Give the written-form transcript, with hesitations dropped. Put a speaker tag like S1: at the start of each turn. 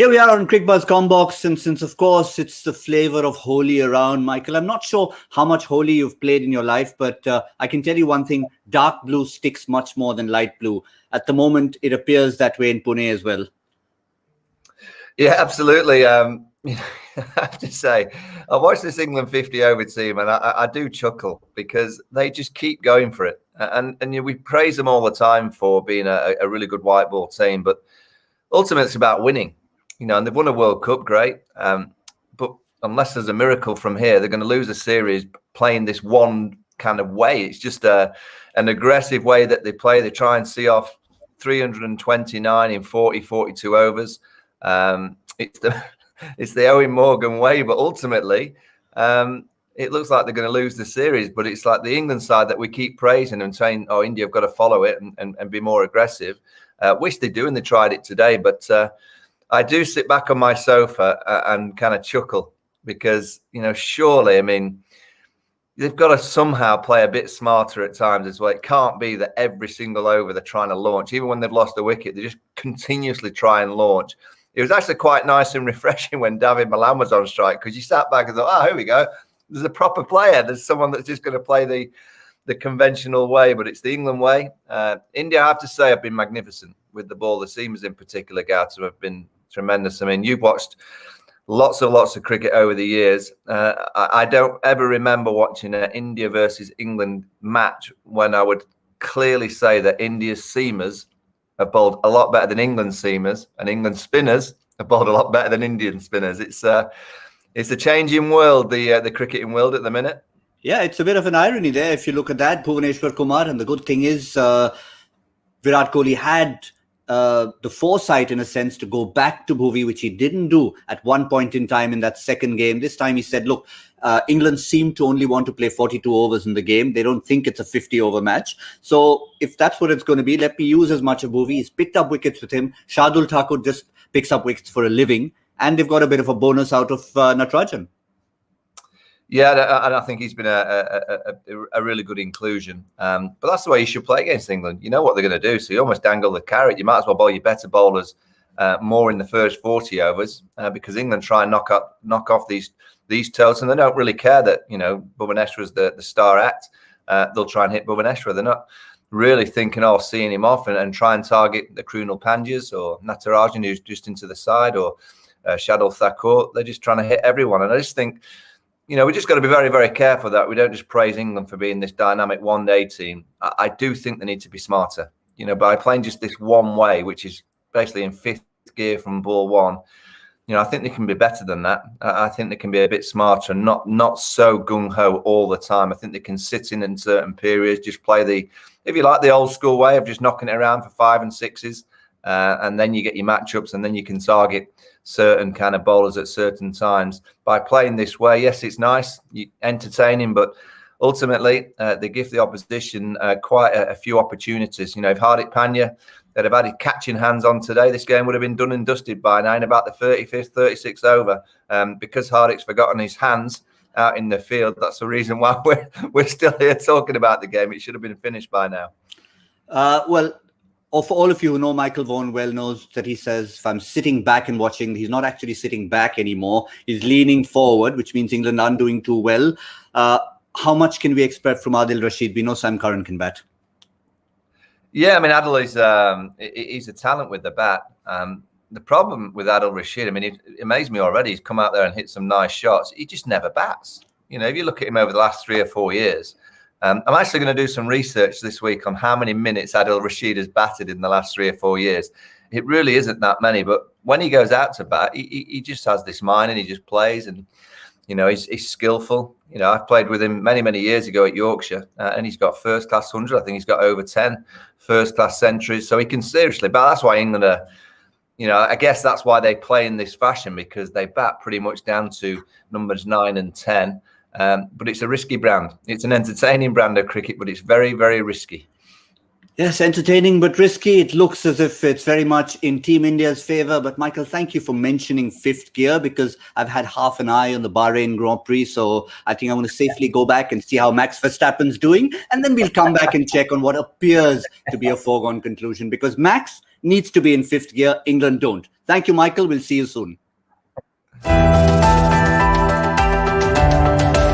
S1: Here we are on Cricbuzz Comm Box, and since, of course, it's the flavor of Holi around, Michael, I'm not sure how much Holi you've played in your life, but I can tell you one thing, dark blue sticks much more than light blue. At the moment, it appears that way in Pune as well.
S2: Yeah, absolutely. I have to say, I watched this England 50-over team, and I do chuckle because they just keep going for it. And we praise them all the time for being a really good white ball team, but ultimately it's about winning. And they've won a World Cup, great. But unless there's a miracle from here, they're going to lose a series playing this one kind of way. It's just an aggressive way that they play. They try and see off 329 in 42 overs. It's the Owen Morgan way, but ultimately it looks like they're going to lose the series. But it's like the England side that we keep praising and saying, oh, India have got to follow it and be more aggressive. Wish they do, and they tried it today. But I do sit back on my sofa and kind of chuckle because, surely, they've got to somehow play a bit smarter at times as well. It can't be that every single over they're trying to launch. Even when they've lost a wicket, they just continuously try and launch. It was actually quite nice and refreshing when David Malan was on strike because you sat back and thought, oh, here we go. There's a proper player. There's someone that's just going to play the conventional way, but it's the England way. India, I have to say, have been magnificent with the ball. The seamers in particular, Gautam, have been tremendous. You've watched lots of cricket over the years. I don't ever remember watching an India versus England match when I would clearly say that India's seamers have bowled a lot better than England's seamers, and England's spinners have bowled a lot better than Indian spinners. It's a changing world, the cricketing world at the minute.
S1: Yeah, it's a bit of an irony there if you look at that, Bhuvneshwar Kumar, and the good thing is Virat Kohli had the foresight, in a sense, to go back to Bhuvi, which he didn't do at one point in time in that second game. This time he said, look, England seem to only want to play 42 overs in the game. They don't think it's a 50-over match. So if that's what it's going to be, let me use as much of Bhuvi. He's picked up wickets with him. Shardul Thakur just picks up wickets for a living. And they've got a bit of a bonus out of Natarajan.
S2: Yeah, and I think he's been a really good inclusion. But that's the way you should play against England. You know what they're going to do, so you almost dangle the carrot. You might as well bowl your better bowlers more in the first 40 overs because England try and knock off these totals, and they don't really care that Bhuvneshwar is the star act. They'll try and hit Bhuvneshwar. They're not really thinking, seeing him off and try and target the Krunal Pandyas or Natarajan, who's just into the side, or Shardul Thakur. They're just trying to hit everyone, and I just think, we just got to be very, very careful that we don't just praise England for being this dynamic one-day team. I do think they need to be smarter, by playing just this one way, which is basically in fifth gear from ball one. I think they can be better than that. I think they can be a bit smarter and not so gung-ho all the time. I think they can sit in certain periods, just play if you like, the old school way of just knocking it around for 5 and 6s. And then you get your matchups, and then you can target certain kind of bowlers at certain times by playing this way. Yes, it's nice, entertaining, but ultimately they give the opposition quite a few opportunities. If Hardik Pandya had have had catching hands on today, this game would have been done and dusted by now in about the 35th, 36th over. Because Hardik's forgotten his hands out in the field, that's the reason why we're still here talking about the game. It should have been finished by now.
S1: For all of you who know Michael Vaughan well, knows that he says, if I'm sitting back and watching, he's not actually sitting back anymore. He's leaning forward, which means England aren't doing too well. How much can we expect from Adil Rashid? We know Sam Curran can bat.
S2: Yeah, Adil he's a talent with the bat. The problem with Adil Rashid, it amazed me already. He's come out there and hit some nice shots. He just never bats. If you look at him over the last 3 or 4 years, I'm actually going to do some research this week on how many minutes Adil Rashid has batted in the last 3 or 4 years. It really isn't that many, but when he goes out to bat, he just has this mind and he just plays, and he's skillful. I've played with him many years ago at Yorkshire, and he's got first-class 100. I think he's got over 10 first-class centuries, so he can seriously bat. That's why England are, I guess that's why they play in this fashion, because they bat pretty much down to numbers 9 and 10. But it's a risky brand. It's an entertaining brand of cricket, but it's very, very risky.
S1: Yes, entertaining but risky. It looks as if it's very much in Team India's favour. But Michael, thank you for mentioning fifth gear, because I've had half an eye on the Bahrain Grand Prix. So I think I'm going to safely go back and see how Max Verstappen's doing. And then we'll come back and check on what appears to be a foregone conclusion, because Max needs to be in fifth gear. England don't. Thank you, Michael. We'll see you soon.